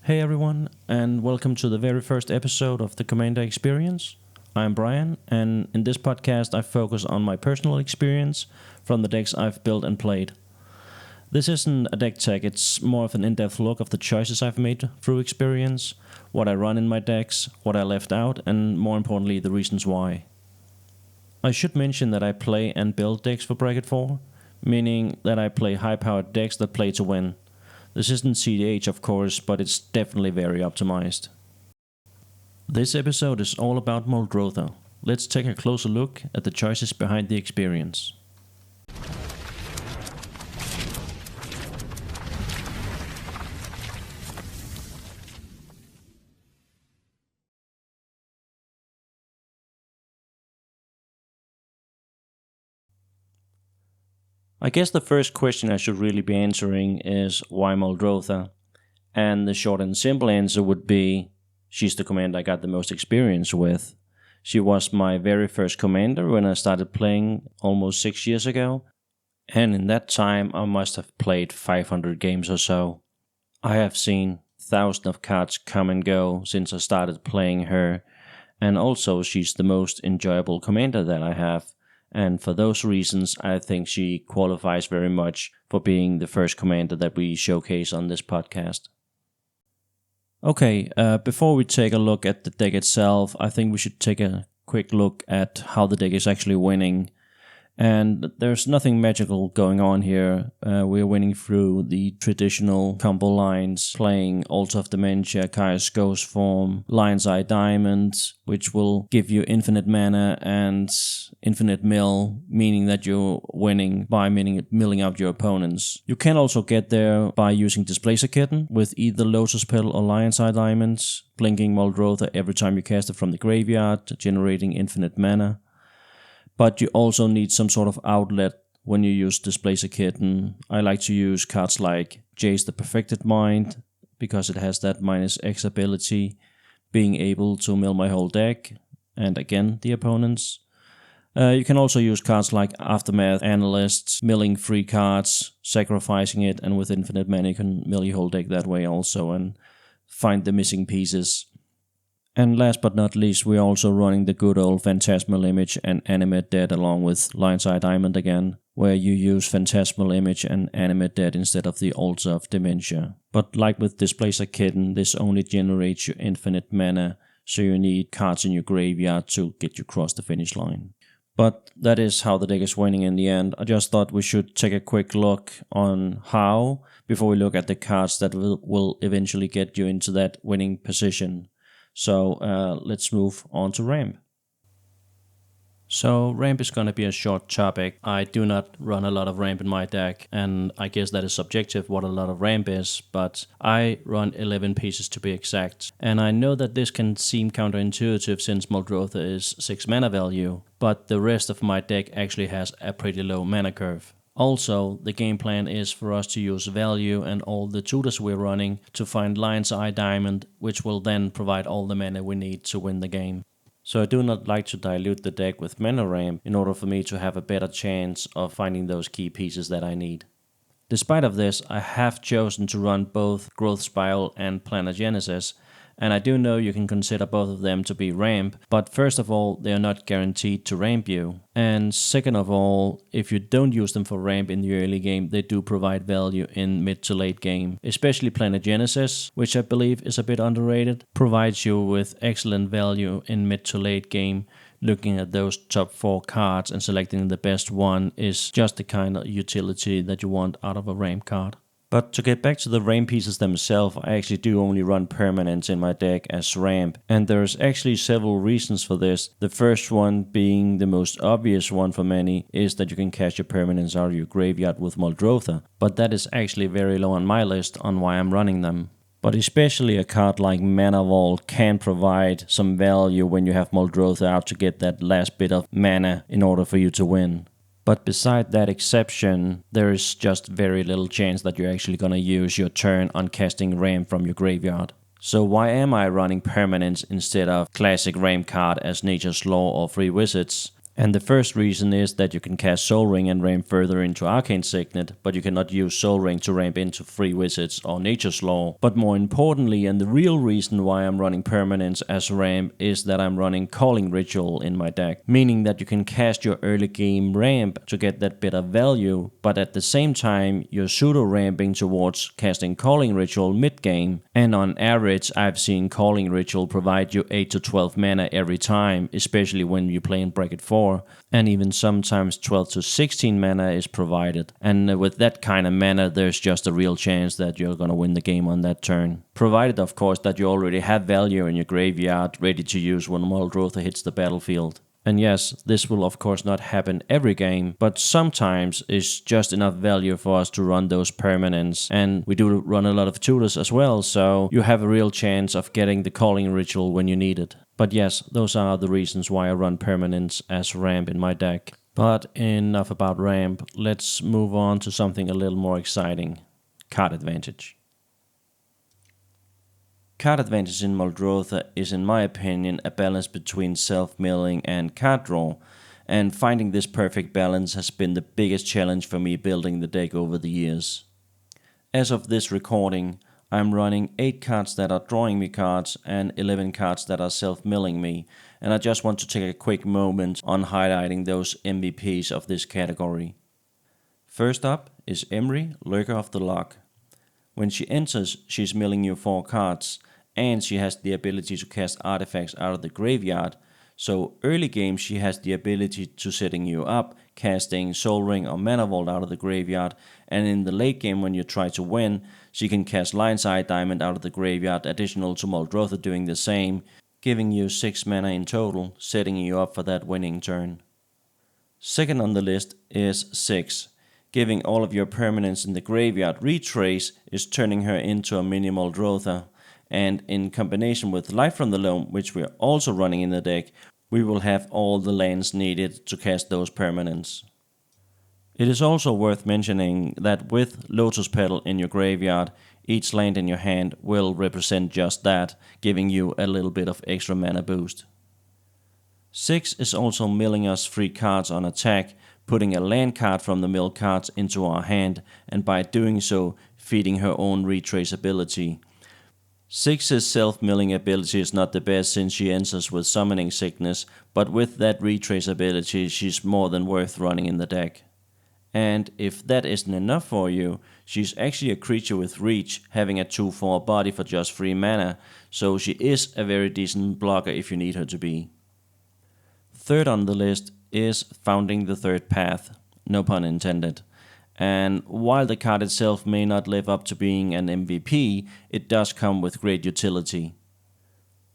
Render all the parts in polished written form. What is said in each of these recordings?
Hey everyone, and welcome to the very first episode of the Commander Experience. I'm Brian, and in this podcast I focus on my personal experience from the decks I've built and played. This isn't a deck tech, it's more of an in-depth look of the choices I've made through experience, what I run in my decks, what I left out, and more importantly, the reasons why. I should mention that I play and build decks for Bracket 4, meaning that I play high-powered decks that play to win. This isn't CDH, of course, but it's definitely very optimized. This episode is all about Muldrotha. Let's take a closer look at the choices behind the experience. I guess the first question I should really be answering is why Muldrotha? And the short and simple answer would be, she's the commander I got the most experience with. She was my very first commander when I started playing almost 6 years ago, and in that time I must have played 500 games or so. I have seen thousands of cards come and go since I started playing her, and also she's the most enjoyable commander that I have. And for those reasons, I think she qualifies very much for being the first commander that we showcase on this podcast. Okay, before we take a look at the deck itself, I think we should take a quick look at how the deck is actually winning. And there's nothing magical going on here. We're winning through the traditional combo lines, playing Altar of Dementia, Kaya's Ghost Form, Lion's Eye Diamond, which will give you infinite mana and infinite mill, meaning that you're winning by milling out your opponents. You can also get there by using Displacer Kitten with either Lotus Petal or Lion's Eye Diamonds, blinking Muldrotha every time you cast it from the graveyard, generating infinite mana. But you also need some sort of outlet when you use Displacer Kitten. I like to use cards like Jace the Perfected Mind, because it has that -X ability, being able to mill my whole deck, and again, the opponents. You can also use cards like Aftermath Analysts, milling 3 cards, sacrificing it, and with infinite mana you can mill your whole deck that way also, and find the missing pieces. And last but not least, we're also running the good old Phantasmal Image and Animate Dead along with Lion's Eye Diamond again, where you use Phantasmal Image and Animate Dead instead of the Altar of Dementia. But like with Displacer Kitten, this only generates you infinite mana, so you need cards in your graveyard to get you across the finish line. But that is how the deck is winning in the end. I just thought we should take a quick look on how, before we look at the cards that will eventually get you into that winning position. So let's move on to ramp. So ramp is going to be a short topic. I do not run a lot of ramp in my deck, and I guess that is subjective what a lot of ramp is, but I run 11 pieces to be exact. And I know that this can seem counterintuitive since Muldrotha is 6 mana value, but the rest of my deck actually has a pretty low mana curve. Also, the game plan is for us to use value and all the tutors we're running to find Lion's Eye Diamond, which will then provide all the mana we need to win the game. So I do not like to dilute the deck with mana ramp in order for me to have a better chance of finding those key pieces that I need. Despite of this, I have chosen to run both Growth Spiral and Planar Genesis, and I do know you can consider both of them to be ramp, but first of all, they are not guaranteed to ramp you. And second of all, if you don't use them for ramp in the early game, they do provide value in mid to late game. Especially Planar Genesis, which I believe is a bit underrated, provides you with excellent value in mid to late game. Looking at those top 4 cards and selecting the best one is just the kind of utility that you want out of a ramp card. But to get back to the ramp pieces themselves, I actually do only run permanents in my deck as ramp, and there's actually several reasons for this. The first one, being the most obvious one for many, is that you can cast your permanents out of your graveyard with Muldrotha, but that is actually very low on my list on why I'm running them. But especially a card like Mana Vault can provide some value when you have Muldrotha out to get that last bit of mana in order for you to win. But beside that exception, there is just very little chance that you're actually going to use your turn on casting ramp from your graveyard. So why am I running permanents instead of classic ramp card as Nature's Law or Free Wizards? And the first reason is that you can cast Soul Ring and ramp further into Arcane Signet, but you cannot use Soul Ring to ramp into Free Wizards or Nature's Law. But more importantly, and the real reason why I'm running Permanence as ramp, is that I'm running Calling Ritual in my deck, meaning that you can cast your early game ramp to get that bit of value, but at the same time you're pseudo ramping towards casting Calling Ritual mid game. And on average, I've seen Calling Ritual provide you 8 to 12 mana every time, especially when you play in bracket 4. And even sometimes 12 to 16 mana is provided. And with that kind of mana, there's just a real chance that you're gonna win the game on that turn. Provided, of course, that you already have value in your graveyard ready to use when Muldrotha hits the battlefield. And yes, this will of course not happen every game, but sometimes it's just enough value for us to run those permanents. And we do run a lot of tutors as well, so you have a real chance of getting the Calling Ritual when you need it. But yes, those are the reasons why I run permanents as ramp in my deck. But enough about ramp, let's move on to something a little more exciting. Card advantage. Card advantage in Muldrotha is, in my opinion, a balance between self-milling and card draw, and finding this perfect balance has been the biggest challenge for me building the deck over the years. As of this recording, I'm running 8 cards that are drawing me cards and 11 cards that are self-milling me, and I just want to take a quick moment on highlighting those MVPs of this category. First up is Emry, Lurker of the Lock. When she enters, she's milling you 4 cards, and she has the ability to cast artifacts out of the graveyard, so early game she has the ability to setting you up, casting Soul Ring or Mana Vault out of the graveyard, and in the late game when you try to win, she can cast Lion's Eye Diamond out of the graveyard, additional to Muldrotha doing the same, giving you 6 mana in total, setting you up for that winning turn. Second on the list is 6. Giving all of your permanents in the graveyard retrace is turning her into a mini Muldrotha, and in combination with Life from the Loam, which we are also running in the deck, we will have all the lands needed to cast those permanents. It is also worth mentioning that with Lotus Petal in your graveyard, each land in your hand will represent just that, giving you a little bit of extra mana boost. 6 is also milling us free cards on attack, putting a land card from the mill cards into our hand, and by doing so, feeding her own retrace ability. 6's self-milling ability is not the best since she enters with Summoning Sickness, but with that retrace ability, she's more than worth running in the deck. And if that isn't enough for you, she's actually a creature with reach, having a 2/4 body for just 3 mana, so she is a very decent blocker if you need her to be. Third on the list is Founding the Third Path, no pun intended. And while the card itself may not live up to being an MVP, it does come with great utility.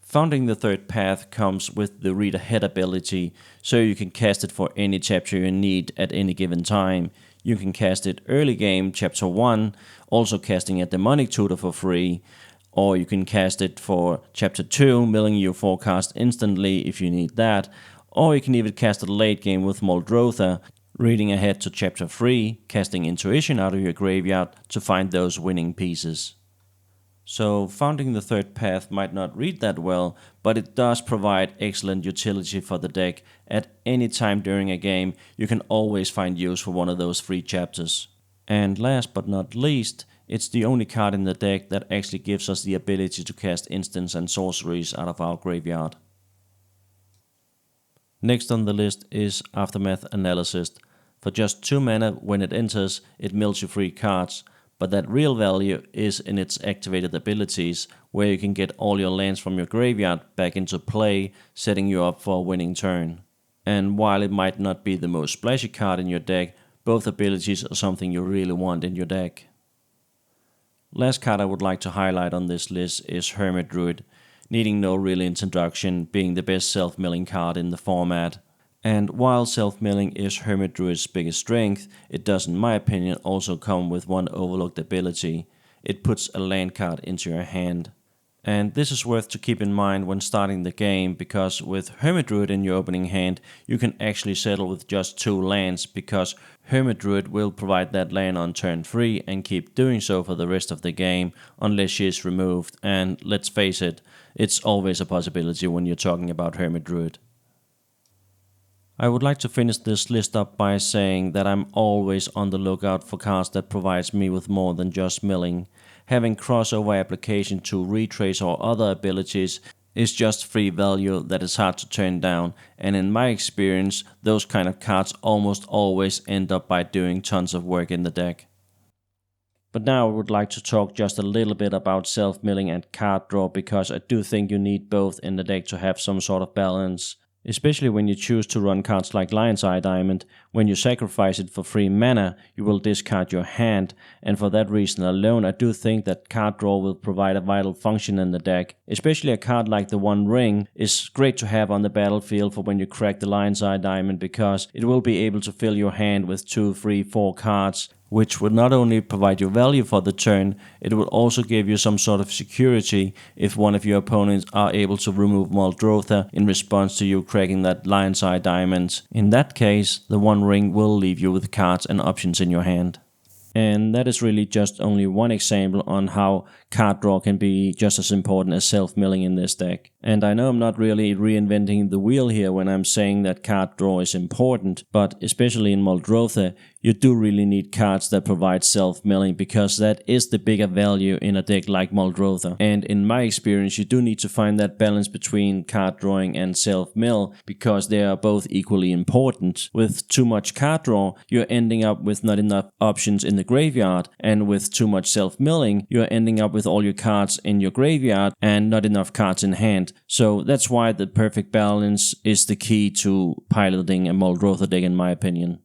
Founding the Third Path comes with the Read Ahead ability, so you can cast it for any chapter you need at any given time. You can cast it early game, chapter 1, also casting a Demonic Tutor for free, or you can cast it for chapter 2, milling you 4 cards instantly if you need that, or you can even cast it late game with Muldrotha, reading ahead to chapter 3, casting Intuition out of your graveyard to find those winning pieces. So Founding the Third Path might not read that well, but it does provide excellent utility for the deck. At any time during a game, you can always find use for one of those free chapters. And last but not least, it's the only card in the deck that actually gives us the ability to cast instants and sorceries out of our graveyard. Next on the list is Aftermath Analysis. For just 2 mana, when it enters, it mills you 3 cards, but that real value is in its activated abilities, where you can get all your lands from your graveyard back into play, setting you up for a winning turn. And while it might not be the most splashy card in your deck, both abilities are something you really want in your deck. Last card I would like to highlight on this list is Hermit Druid, needing no real introduction, being the best self-milling card in the format. And while self-milling is Hermit Druid's biggest strength, it does in my opinion also come with one overlooked ability. It puts a land card into your hand. And this is worth to keep in mind when starting the game, because with Hermit Druid in your opening hand, you can actually settle with just 2 lands, because Hermit Druid will provide that land on turn 3 and keep doing so for the rest of the game, unless she is removed, and let's face it, it's always a possibility when you're talking about Hermit Druid. I would like to finish this list up by saying that I'm always on the lookout for cards that provides me with more than just milling. Having crossover application to retrace or other abilities is just free value that is hard to turn down, and in my experience, those kind of cards almost always end up by doing tons of work in the deck. But now I would like to talk just a little bit about self-milling and card draw, because I do think you need both in the deck to have some sort of balance. Especially when you choose to run cards like Lion's Eye Diamond. When you sacrifice it for free mana, you will discard your hand, and for that reason alone I do think that card draw will provide a vital function in the deck. Especially a card like the One Ring is great to have on the battlefield for when you crack the Lion's Eye Diamond, because it will be able to fill your hand with 2, 3, 4 cards, which would not only provide you value for the turn, it will also give you some sort of security if one of your opponents are able to remove Muldrotha in response to you cracking that Lion's Eye Diamond. In that case, the One Ring will leave you with cards and options in your hand. And that is really just only one example on how card draw can be just as important as self-milling in this deck. And I know I'm not really reinventing the wheel here when I'm saying that card draw is important, but especially in Muldrotha, you do really need cards that provide self-milling, because that is the bigger value in a deck like Muldrotha. And in my experience, you do need to find that balance between card drawing and self-mill, because they are both equally important. With too much card draw, you're ending up with not enough options in the graveyard, and with too much self-milling, you're ending up with all your cards in your graveyard and not enough cards in hand. So that's why the perfect balance is the key to piloting a Muldrotha deck, in my opinion.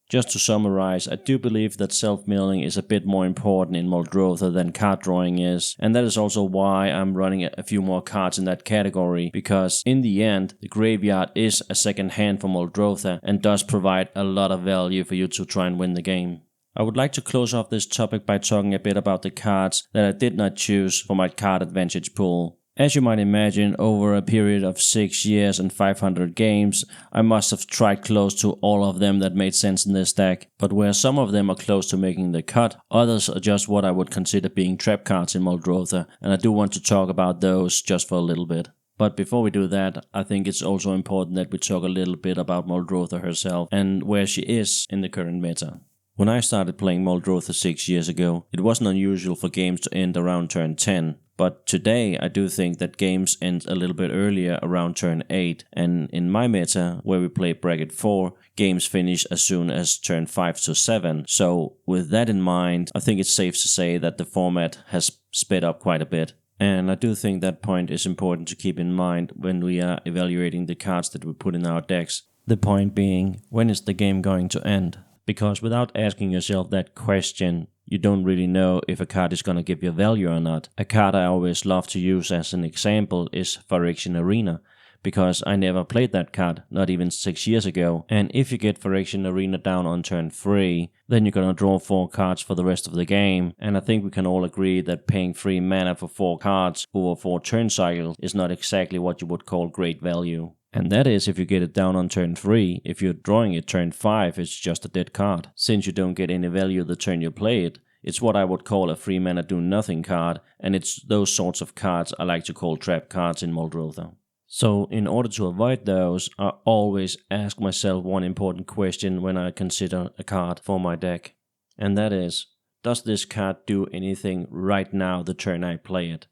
Just to summarize, I do believe that self-milling is a bit more important in Muldrotha than card drawing is, and that is also why I'm running a few more cards in that category, because in the end, the graveyard is a second hand for Muldrotha and does provide a lot of value for you to try and win the game. I would like to close off this topic by talking a bit about the cards that I did not choose for my card advantage pool. As you might imagine, over a period of 6 years and 500 games, I must have tried close to all of them that made sense in this deck, but where some of them are close to making the cut, others are just what I would consider being trap cards in Muldrotha, and I do want to talk about those just for a little bit. But before we do that, I think it's also important that we talk a little bit about Muldrotha herself and where she is in the current meta. When I started playing Muldrotha 6 years ago, it wasn't unusual for games to end around turn 10. But today I do think that games end a little bit earlier, around turn 8, and in my meta, where we play bracket 4, games finish as soon as turn 5 to 7. So with that in mind, I think it's safe to say that the format has sped up quite a bit. And I do think that point is important to keep in mind when we are evaluating the cards that we put in our decks. The point being, when is the game going to end? Because without asking yourself that question, you don't really know if a card is going to give you value or not. A card I always love to use as an example is Phyrexian Arena, because I never played that card, not even 6 years ago. And if you get Phyrexian Arena down on turn 3, then you're gonna draw 4 cards for the rest of the game. And I think we can all agree that paying 3 mana for 4 cards over 4 turn cycles is not exactly what you would call great value. And that is if you get it down on turn 3. If you're drawing it turn 5, it's just a dead card. Since you don't get any value the turn you play it, it's what I would call a free mana do nothing card, and it's those sorts of cards I like to call trap cards in Muldrotha. So in order to avoid those, I always ask myself one important question when I consider a card for my deck. And that is, does this card do anything right now the turn I play it?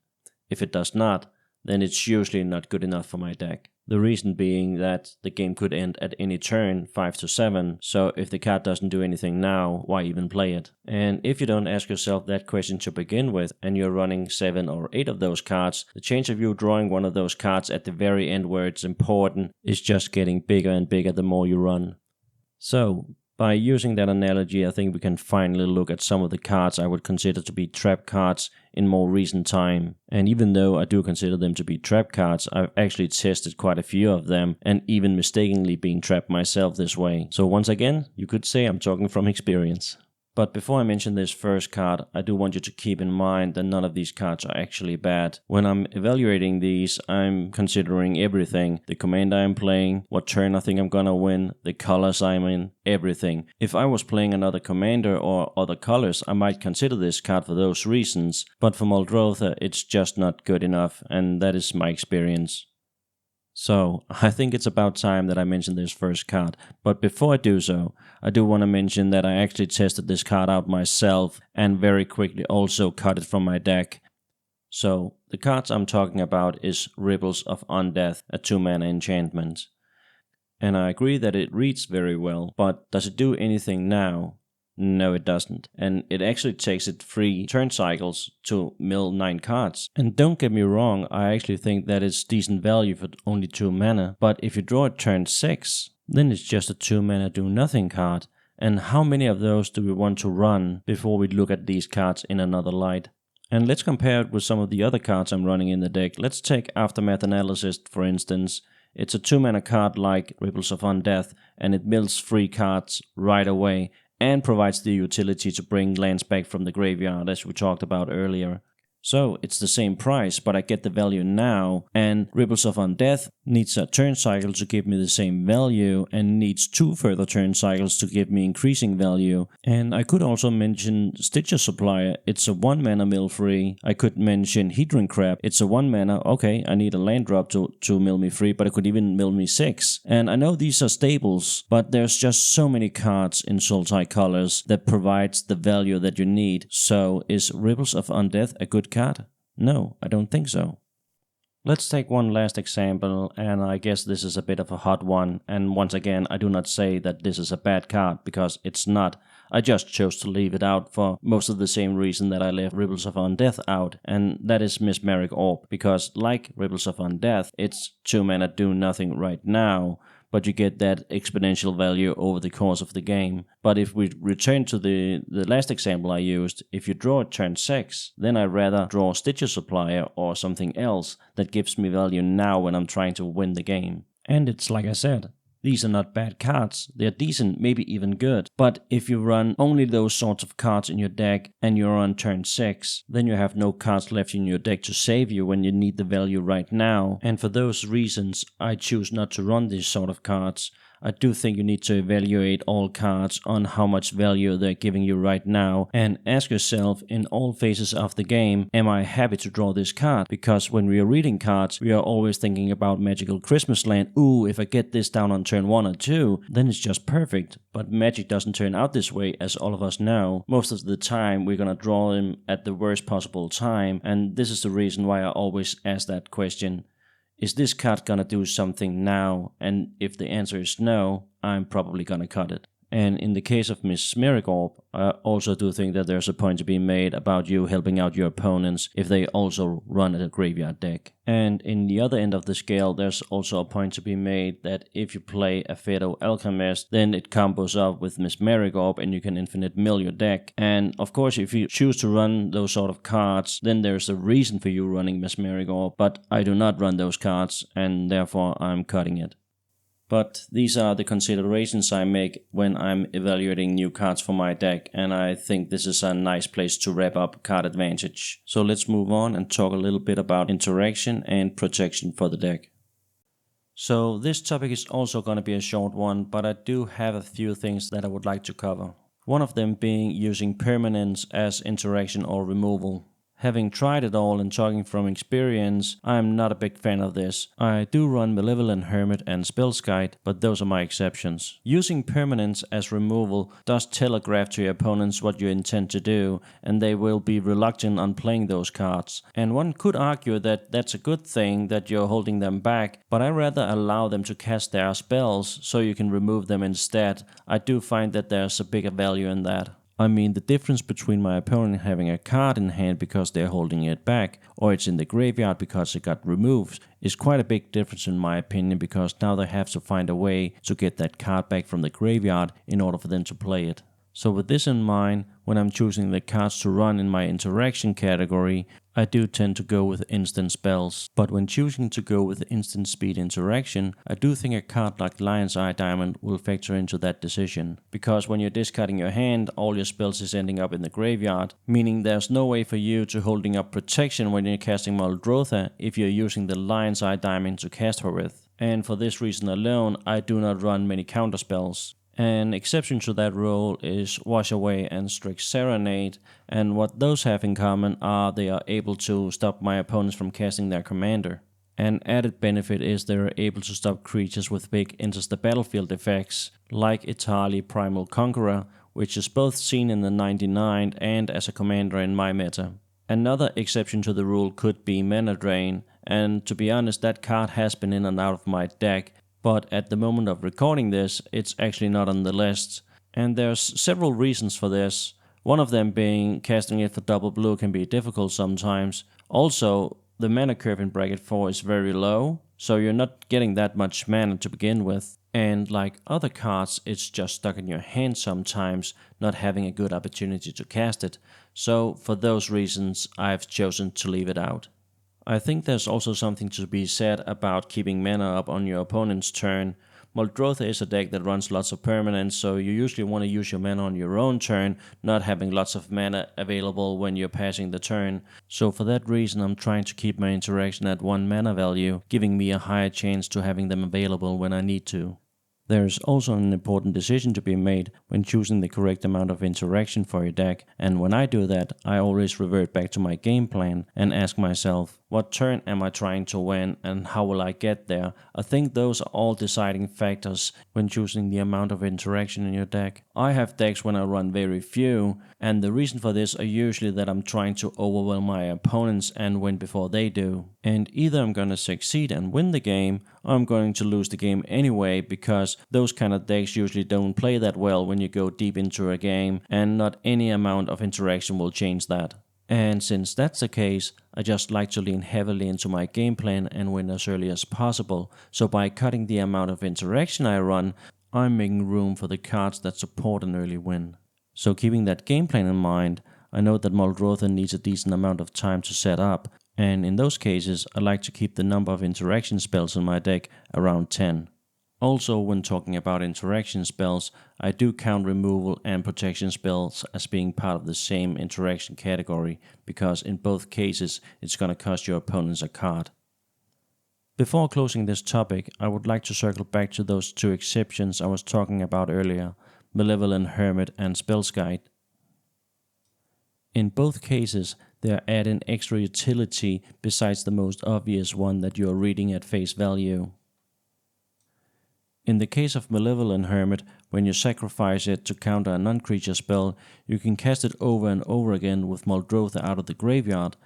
If it does not, then it's usually not good enough for my deck. The reason being that the game could end at any turn, 5 to 7, so if the card doesn't do anything now, why even play it? And if you don't ask yourself that question to begin with, and you're running 7 or 8 of those cards, the chance of you drawing one of those cards at the very end where it's important is just getting bigger and bigger the more you run. So, by using that analogy, I think we can finally look at some of the cards I would consider to be trap cards in more recent time. And even though I do consider them to be trap cards, I've actually tested quite a few of them and even mistakenly being trapped myself this way. So once again, you could say I'm talking from experience. But before I mention this first card, I do want you to keep in mind that none of these cards are actually bad. When I'm evaluating these, I'm considering everything. The commander I'm playing, what turn I think I'm gonna win, the colors I'm in, everything. If I was playing another commander or other colors, I might consider this card for those reasons. But for Muldrotha, it's just not good enough, and that is my experience. So, I think it's about time that I mention this first card, but before I do so, I do want to mention that I actually tested this card out myself and very quickly also cut it from my deck. So, the cards I'm talking about is Ripples of Undeath, a 2-mana enchantment. And I agree that it reads very well, but does it do anything now? No, it doesn't. And it actually takes it 3 turn cycles to mill 9 cards. And don't get me wrong, I actually think that it's decent value for only 2 mana, but if you draw it turn 6, then it's just a 2 mana do nothing card. And how many of those do we want to run before we look at these cards in another light? And let's compare it with some of the other cards I'm running in the deck. Let's take Aftermath Analysis, for instance. It's a 2-mana card like Ripples of Undeath, and it mills 3 cards right away, and provides the utility to bring lands back from the graveyard, as we talked about earlier. So, it's the same price, but I get the value now, and Ripples of Undeath needs a turn cycle to give me the same value, and needs 2 further turn cycles to give me increasing value. And I could also mention Stitcher Supplier, it's a 1 mana mill free. I could mention Hedron Crab, it's a 1 mana, okay, I need a land drop to mill me free, but it could even mill me 6. And I know these are staples, but there's just so many cards in Sultai colors that provides the value that you need. So, is Ripples of Undeath a good card? No, I don't think so. Let's take one last example, and I guess this is a bit of a hot one, and once again I do not say that this is a bad card, because it's not. I just chose to leave it out for most of the same reason that I left Ripples of Undeath out, and that is Mesmeric Orb, because like Ripples of Undeath, it's 2 mana do nothing right now, but you get that exponential value over the course of the game. But if we return to the last example I used, if you draw at turn 6, then I'd rather draw Stitcher Supplier or something else that gives me value now when I'm trying to win the game. And it's like I said, these are not bad cards, they're decent, maybe even good. But if you run only those sorts of cards in your deck and you're on turn 6, then you have no cards left in your deck to save you when you need the value right now. And for those reasons, I choose not to run these sort of cards. I do think you need to evaluate all cards on how much value they're giving you right now, and ask yourself in all phases of the game, am I happy to draw this card? Because when we are reading cards, we are always thinking about Magical Christmas Land. Ooh, if I get this down on turn 1 or 2, then it's just perfect. But Magic doesn't turn out this way, as all of us know. Most of the time, we're gonna draw them at the worst possible time, and this is the reason why I always ask that question. Is this card gonna do something now? And if the answer is no, I'm probably gonna cut it. And in the case of Mesmeric Orb, I also do think that there's a point to be made about you helping out your opponents if they also run a graveyard deck. And in the other end of the scale, there's also a point to be made that if you play a Phaedo Alchemist, then it combos up with Mesmeric Orb and you can infinite mill your deck. And of course, if you choose to run those sort of cards, then there's a reason for you running Mesmeric Orb, but I do not run those cards, and therefore I'm cutting it. But these are the considerations I make when I'm evaluating new cards for my deck, and I think this is a nice place to wrap up Card Advantage. So let's move on and talk a little bit about interaction and protection for the deck. So this topic is also going to be a short one, but I do have a few things that I would like to cover. One of them being using permanence as interaction or removal. Having tried it all and talking from experience, I am not a big fan of this. I do run Malevolent Hermit and Spellskite, but those are my exceptions. Using permanence as removal does telegraph to your opponents what you intend to do, and they will be reluctant on playing those cards. And one could argue that that's a good thing that you're holding them back, but I rather allow them to cast their spells so you can remove them instead. I do find that there's a bigger value in that. I mean, the difference between my opponent having a card in hand because they're holding it back, or it's in the graveyard because it got removed, is quite a big difference in my opinion, because now they have to find a way to get that card back from the graveyard in order for them to play it. So with this in mind, when I'm choosing the cards to run in my interaction category, I do tend to go with instant spells. But when choosing to go with instant speed interaction, I do think a card like Lion's Eye Diamond will factor into that decision. Because when you're discarding your hand, all your spells is ending up in the graveyard, meaning there's no way for you to holding up protection when you're casting Muldrotha if you're using the Lion's Eye Diamond to cast her with. And for this reason alone, I do not run many counterspells. An exception to that rule is Wash Away and Strict Serenade, and what those have in common are they are able to stop my opponents from casting their commander. An added benefit is they're able to stop creatures with big enters the battlefield effects, like Itali Primal Conqueror, which is both seen in the 99 and as a commander in my meta. Another exception to the rule could be Mana Drain, and to be honest, that card has been in and out of my deck, but at the moment of recording this, it's actually not on the list. And there's several reasons for this, one of them being casting it for double blue can be difficult sometimes. Also, the mana curve in bracket 4 is very low, so you're not getting that much mana to begin with. And like other cards, it's just stuck in your hand sometimes, not having a good opportunity to cast it. So for those reasons, I've chosen to leave it out. I think there's also something to be said about keeping mana up on your opponent's turn. Muldrotha is a deck that runs lots of permanents, so you usually want to use your mana on your own turn, not having lots of mana available when you're passing the turn. So for that reason, I'm trying to keep my interaction at 1 mana value, giving me a higher chance to having them available when I need to. There's also an important decision to be made when choosing the correct amount of interaction for your deck, and when I do that, I always revert back to my game plan and ask myself, what turn am I trying to win and how will I get there? I think those are all deciding factors when choosing the amount of interaction in your deck. I have decks when I run very few, and the reason for this are usually that I'm trying to overwhelm my opponents and win before they do. And either I'm going to succeed and win the game, or I'm going to lose the game anyway, because those kind of decks usually don't play that well when you go deep into a game, and not any amount of interaction will change that. And since that's the case, I just like to lean heavily into my game plan and win as early as possible, so by cutting the amount of interaction I run, I'm making room for the cards that support an early win. So keeping that game plan in mind, I know that Muldrotha needs a decent amount of time to set up, and in those cases I like to keep the number of interaction spells in my deck around 10. Also, when talking about interaction spells, I do count removal and protection spells as being part of the same interaction category, because in both cases it's going to cost your opponents a card. Before closing this topic, I would like to circle back to those 2 exceptions I was talking about earlier, Malevolent Hermit and Spellskite. In both cases, they are adding extra utility besides the most obvious one that you are reading at face value. In the case of Malevolent Hermit, when you sacrifice it to counter a non-creature spell, you can cast it over and over again with Muldrotha out of the graveyard,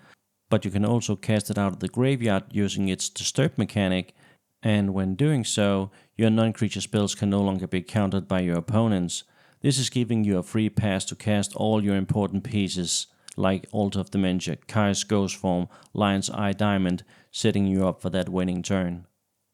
but you can also cast it out of the graveyard using its Disturb mechanic, and when doing so, your non-creature spells can no longer be countered by your opponents. This is giving you a free pass to cast all your important pieces, like Altar of Dementia, Kai's Ghost Form, Lion's Eye Diamond, setting you up for that winning turn.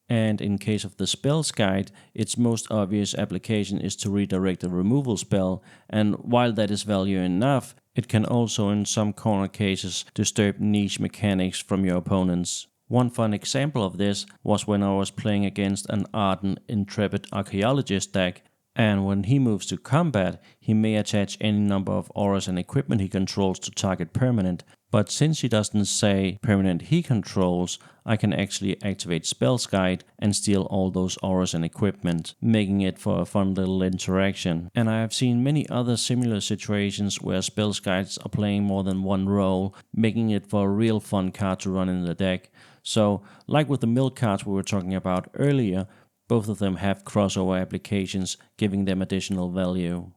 And in case of the Spellskite, its most obvious application is to redirect a removal spell, and while that is value enough, it can also in some corner cases disturb niche mechanics from your opponents. One fun example of this was when I was playing against an ardent Intrepid Archaeologist deck, and when he moves to combat, he may attach any number of auras and equipment he controls to target permanent, but since he doesn't say permanent he controls, I can actually activate Spellskite and steal all those auras and equipment, making it for a fun little interaction. And I have seen many other similar situations where Spellskites are playing more than one role, making it for a real fun card to run in the deck. So, like with the milk cards we were talking about earlier, both of them have crossover applications, giving them additional value.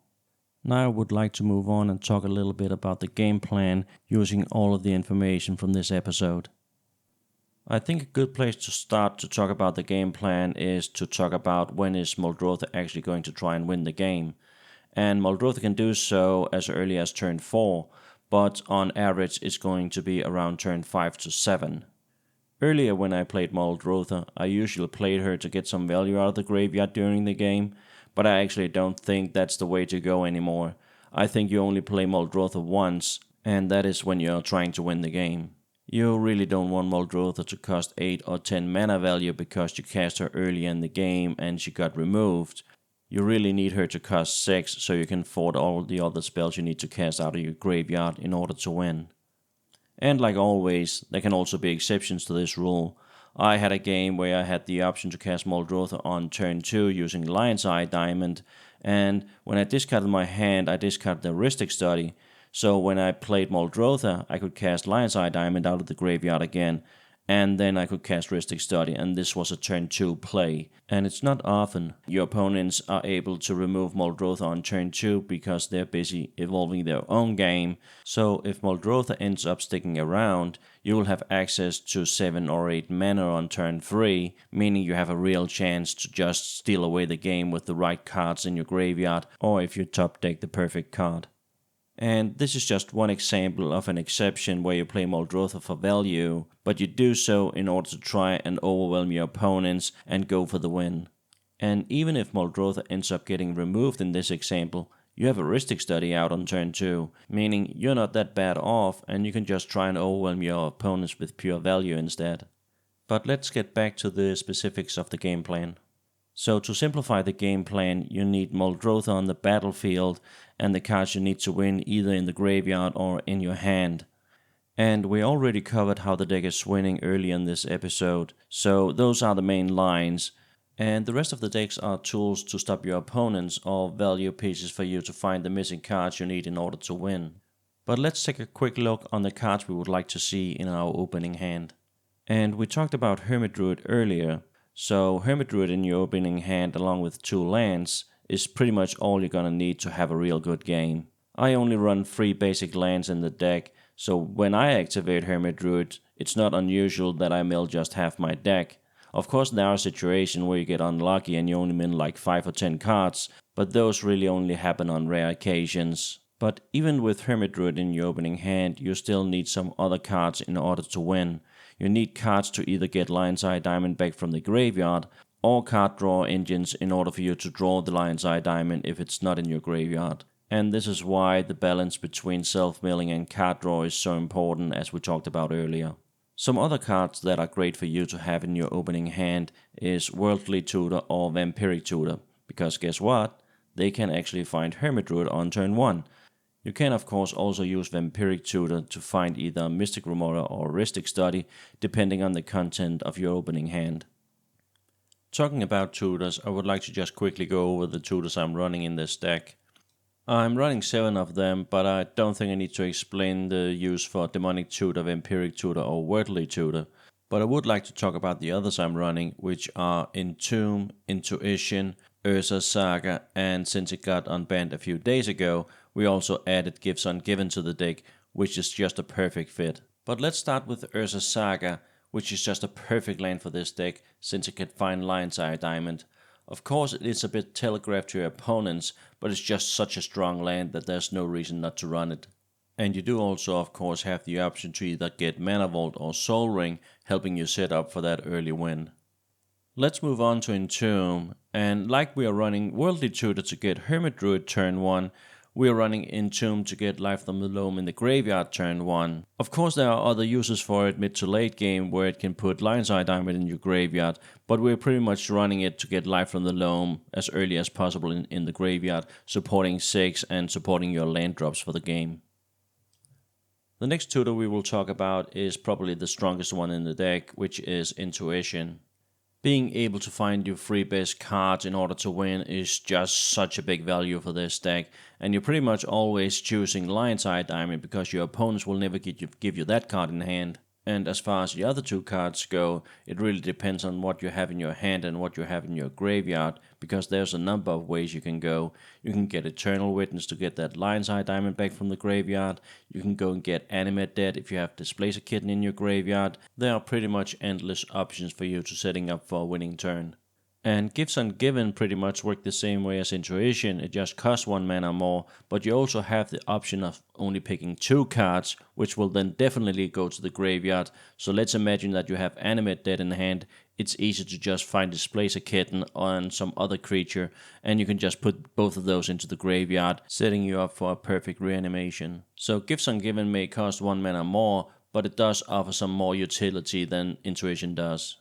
Now I would like to move on and talk a little bit about the game plan using all of the information from this episode. I think a good place to start to talk about the game plan is to talk about when is Muldrotha actually going to try and win the game. And Muldrotha can do so as early as turn 4, but on average it's going to be around turn 5 to 7. Earlier when I played Muldrotha, I usually played her to get some value out of the graveyard during the game, but I actually don't think that's the way to go anymore. I think you only play Muldrotha once, and that is when you're trying to win the game. You really don't want Muldrotha to cost 8 or 10 mana value because you cast her early in the game and she got removed. You really need her to cost 6 so you can afford all the other spells you need to cast out of your graveyard in order to win. And like always, there can also be exceptions to this rule. I had a game where I had the option to cast Muldrotha on turn 2 using Lion's Eye Diamond, and when I discarded my hand, I discarded the Heuristic Study. So when I played Muldrotha, I could cast Lion's Eye Diamond out of the graveyard again, and then I could cast Ristic Study, and this was a turn 2 play. And it's not often your opponents are able to remove Muldrotha on turn 2 because they're busy evolving their own game. So if Muldrotha ends up sticking around, you will have access to 7 or 8 mana on turn 3, meaning you have a real chance to just steal away the game with the right cards in your graveyard, or if you top deck the perfect card. And this is just one example of an exception where you play Muldrotha for value, but you do so in order to try and overwhelm your opponents and go for the win. And even if Muldrotha ends up getting removed in this example, you have a Ristic Study out on turn 2, meaning you're not that bad off and you can just try and overwhelm your opponents with pure value instead. But let's get back to the specifics of the game plan. So to simplify the game plan, you need Muldrotha on the battlefield and the cards you need to win either in the graveyard or in your hand. And we already covered how the deck is winning early in this episode, so those are the main lines. And the rest of the decks are tools to stop your opponents or value pieces for you to find the missing cards you need in order to win. But let's take a quick look on the cards we would like to see in our opening hand. And we talked about Hermit Druid earlier. So Hermit Druid in your opening hand along with 2 lands is pretty much all you're gonna need to have a real good game. I only run 3 basic lands in the deck, so when I activate Hermit Druid, it's not unusual that I mill just half my deck. Of course there are situations where you get unlucky and you only mill like 5 or 10 cards, but those really only happen on rare occasions. But even with Hermit Druid in your opening hand, you still need some other cards in order to win. You need cards to either get Lion's Eye Diamond back from the graveyard, or card draw engines in order for you to draw the Lion's Eye Diamond if it's not in your graveyard. And this is why the balance between self-milling and card draw is so important, as we talked about earlier. Some other cards that are great for you to have in your opening hand is Worldly Tutor or Vampiric Tutor, because guess what? They can actually find Hermit Druid on turn 1. You can of course also use Vampiric Tutor to find either Mystic Remoter or Ristic Study, depending on the content of your opening hand. Talking about tutors, I would like to just quickly go over the tutors I'm running in this deck. I'm running 7 of them, but I don't think I need to explain the use for Demonic Tutor, Vampiric Tutor or Worldly Tutor. But I would like to talk about the others I'm running, which are Entomb, Intuition, Urza's Saga, and since it got unbanned a few days ago, we also added Gifts Ungiven to the deck, which is just a perfect fit. But let's start with Urza's Saga, which is just a perfect land for this deck, since it can find Lion's Eye Diamond. Of course it is a bit telegraphed to your opponents, but it's just such a strong land that there's no reason not to run it. And you do also of course have the option to either get Mana Vault or Soul Ring, helping you set up for that early win. Let's move on to Entomb, and like we are running Worldly Tutor to get Hermit Druid turn 1, we are running Entomb to get Life from the Loam in the graveyard turn 1. Of course there are other uses for it mid to late game where it can put Lion's Eye Diamond in your graveyard, but we're pretty much running it to get Life from the Loam as early as possible in the graveyard, supporting 6 and supporting your land drops for the game. The next tutor we will talk about is probably the strongest one in the deck, which is Intuition. Being able to find your 3 best cards in order to win is just such a big value for this deck, and you're pretty much always choosing Lion's Eye Diamond because your opponents will never give you that card in hand. And as far as the other 2 cards go, it really depends on what you have in your hand and what you have in your graveyard, because there's a number of ways you can go. You can get Eternal Witness to get that Lion's Eye Diamond back from the graveyard. You can go and get Animate Dead if you have Displace a Kitten in your graveyard. There are pretty much endless options for you to setting up for a winning turn. And Gifts Ungiven pretty much work the same way as Intuition, it just costs 1 mana more, but you also have the option of only picking 2 cards, which will then definitely go to the graveyard. So let's imagine that you have Animate Dead in hand, it's easy to just find Displace a Kitten on some other creature, and you can just put both of those into the graveyard, setting you up for a perfect reanimation. So Gifts Ungiven may cost 1 mana more, but it does offer some more utility than Intuition does.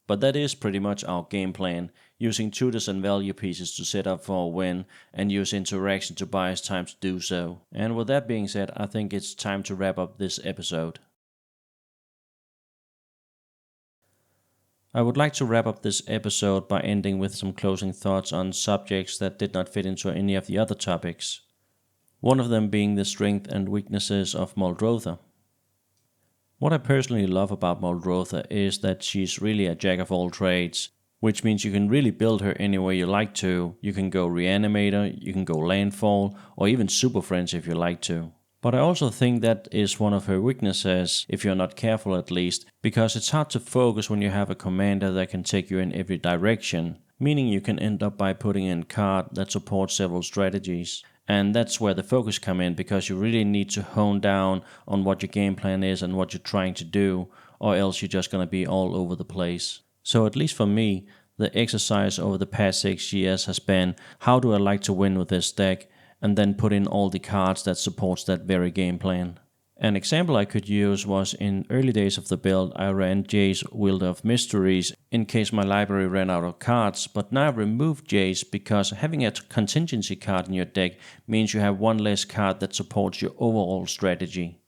But that is pretty much our game plan, using tutors and value pieces to set up for a win, and use interaction to buy us time to do so. And with that being said, I think it's time to wrap up this episode. I would like to wrap up this episode by ending with some closing thoughts on subjects that did not fit into any of the other topics. One of them being the strength and weaknesses of Muldrotha. What I personally love about Muldrotha is that she's really a jack of all trades, which means you can really build her any way you like to. You can go Reanimator, you can go Landfall, or even Super Friends if you like to. But I also think that is one of her weaknesses, if you're not careful at least, because it's hard to focus when you have a commander that can take you in every direction, meaning you can end up by putting in a card that supports several strategies. And that's where the focus come in, because you really need to hone down on what your game plan is and what you're trying to do, or else you're just going to be all over the place. So at least for me, the exercise over the past 6 years has been, how do I like to win with this deck, and then put in all the cards that supports that very game plan. An example I could use was in early days of the build, I ran Jace Wielder of Mysteries in case my library ran out of cards, but now I've removed Jace because having a contingency card in your deck means you have one less card that supports your overall strategy.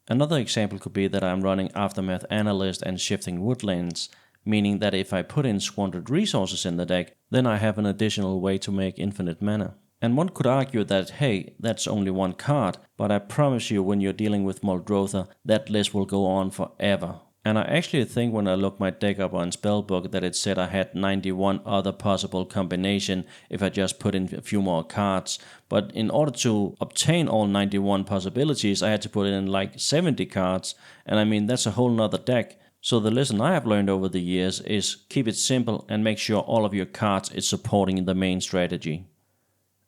Another example could be that I'm running Aftermath Analyst and Shifting Woodlands, meaning that if I put in Squandered Resources in the deck, then I have an additional way to make infinite mana. And one could argue that, hey, that's only one card, but I promise you when you're dealing with Muldrotha, that list will go on forever. And I actually think when I looked my deck up on Spellbook that it said I had 91 other possible combination if I just put in a few more cards. But in order to obtain all 91 possibilities, I had to put in like 70 cards, and I mean that's a whole nother deck. So the lesson I have learned over the years is keep it simple and make sure all of your cards is supporting the main strategy.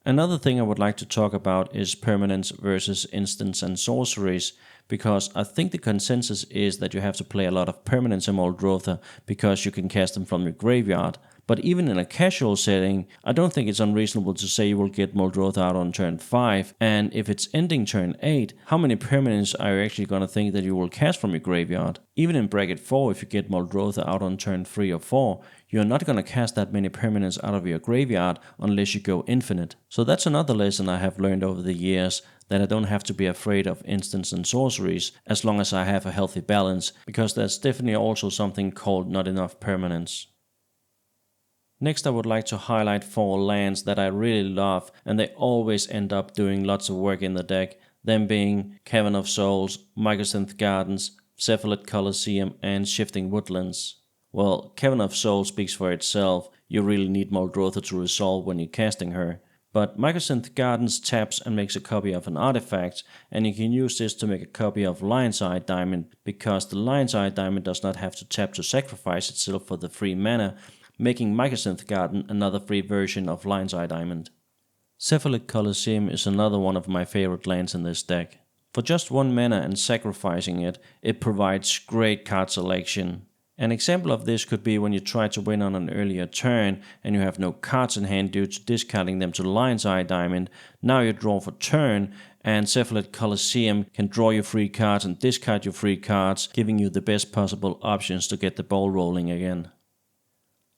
Another thing I would like to talk about is permanents versus instants and sorceries, because I think the consensus is that you have to play a lot of permanents in Muldrotha because you can cast them from your graveyard. But even in a casual setting, I don't think it's unreasonable to say you will get Muldrotha out on turn 5, and if it's ending turn 8, how many permanents are you actually going to think that you will cast from your graveyard? Even in bracket 4, if you get Muldrotha out on turn 3 or 4, you're not going to cast that many permanents out of your graveyard unless you go infinite. So that's another lesson I have learned over the years, that I don't have to be afraid of instants and sorceries as long as I have a healthy balance, because there's definitely also something called not enough permanents. Next, I would like to highlight 4 lands that I really love, and they always end up doing lots of work in the deck, them being Cavern of Souls, Mycosynth Gardens, Cephalid Colosseum, and Shifting Woodlands. Well, Cavern of Souls speaks for itself, you really need Muldrotha to resolve when you're casting her. But Mycosynth Gardens taps and makes a copy of an artifact, and you can use this to make a copy of Lion's Eye Diamond, because the Lion's Eye Diamond does not have to tap to sacrifice itself for the free mana, making Mycosynth Garden another free version of Lion's Eye Diamond. Cephalid Colosseum is another one of my favorite lands in this deck. For just 1 mana and sacrificing it, it provides great card selection. An example of this could be when you try to win on an earlier turn and you have no cards in hand due to discarding them to Lion's Eye Diamond. Now you draw for turn, and Cephalid Colosseum can draw your free cards and discard your free cards, giving you the best possible options to get the ball rolling again.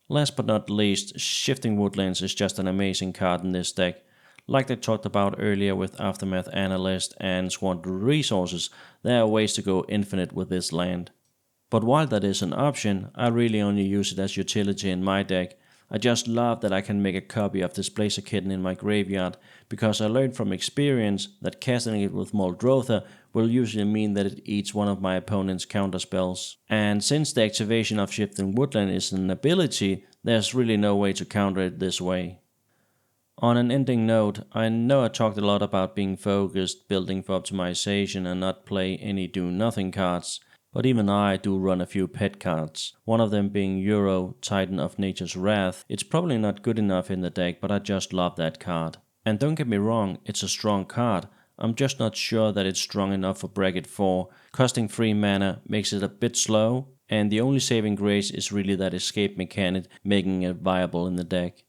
Last but not least, Shifting Woodlands is just an amazing card in this deck. Like I talked about earlier with Aftermath Analyst and Squandered Resources, there are ways to go infinite with this land. But while that is an option, I really only use it as utility in my deck. I just love that I can make a copy of Displacer Kitten in my graveyard, because I learned from experience that casting it with Muldrotha will usually mean that it eats one of my opponent's counterspells. And since the activation of Shifting Woodland is an ability, there's really no way to counter it this way. On an ending note, I know I talked a lot about being focused, building for optimization and not play any do-nothing cards. But even I do run a few pet cards, one of them being Euro, Titan of Nature's Wrath. It's probably not good enough in the deck, but I just love that card. And don't get me wrong, it's a strong card. I'm just not sure that it's strong enough for bracket 4. Costing 3 mana makes it a bit slow, and the only saving grace is really that escape mechanic, making it viable in the deck.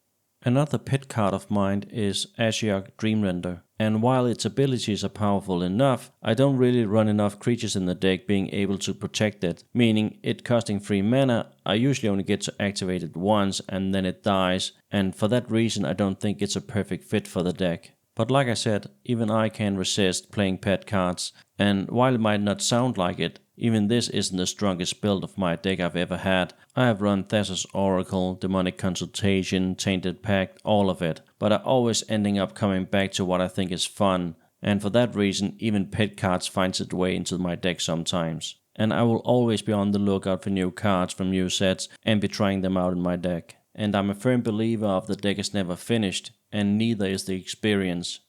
Another pet card of mine is Ashiok Dreamrender, and while its abilities are powerful enough, I don't really run enough creatures in the deck being able to protect it, meaning it costing 3 mana, I usually only get to activate it once and then it dies, and for that reason I don't think it's a perfect fit for the deck. But like I said, even I can't resist playing pet cards, and while it might not sound like it, even this isn't the strongest build of my deck I've ever had. I have run Thassa's Oracle, Demonic Consultation, Tainted Pact, all of it, but I always ending up coming back to what I think is fun, and for that reason even pet cards finds its way into my deck sometimes. and I will always be on the lookout for new cards from new sets and be trying them out in my deck. And I'm a firm believer of the deck is never finished, and neither is the experience.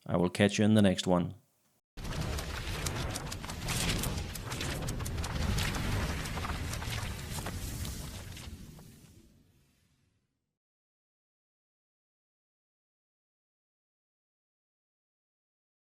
I will catch you in the next one.